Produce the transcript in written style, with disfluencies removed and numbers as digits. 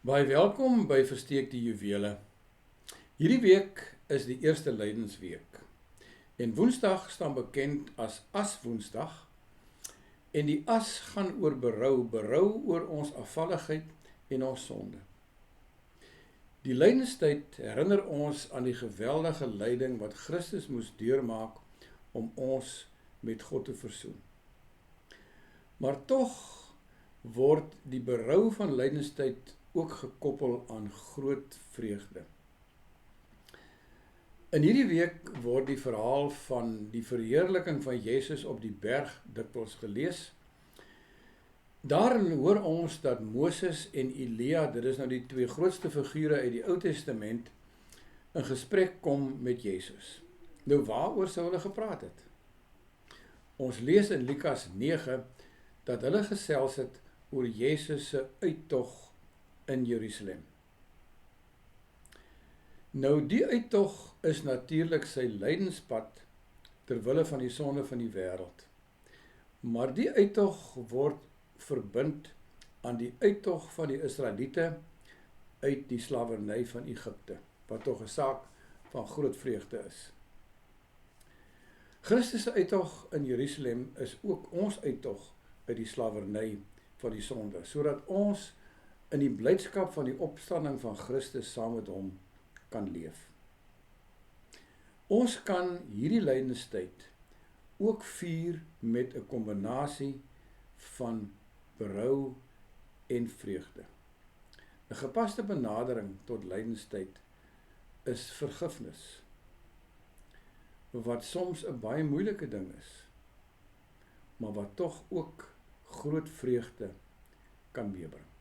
Baie welkom by Versteekte Juwele. Hierdie week is die eerste Lydensweek. En Woensdag staan bekend as Aswoensdag. En die as gaan oor berou oor ons afvalligheid en ons sonde. Die lydenstyd herinner ons aan die geweldige lyding wat Christus moes deurmaak om ons met God te versoen. Maar tog word die berou van lydenstyd ook gekoppel aan groot vreugde. In hierdie week word die verhaal van die verheerliking van Jesus op die berg dikwels gelees. Daarin hoor ons dat Moses en Elia, dit is nou die twee grootste figure uit die Ou Testament, in gesprek kom met Jesus. Nou waaroor sou hulle gepraat het? Ons lees in Lukas 9 dat hulle gesels het oor Jesus se uittog in Jerusalem. Nou die uittog is natuurlik sy lydenspad ter wille van die sonde van die wêreld. Maar die uittog word verbind aan die uittog van die Israeliete uit die slawerny van Egipte, wat tog 'n saak van groot vreugde is. Christus se uittog in Jerusalem is ook ons uittog uit die slawerny van die sonde, sodat ons in die blydskap van die opstanding van Christus saam met hom kan leef. Ons kan hierdie lydenstyd ook vier met 'n kombinasie van berou en vreugde. 'n Gepaste benadering tot lydenstyd is vergifnis, wat soms 'n baie moeilike ding is, maar wat tog ook groot vreugde kan meebring.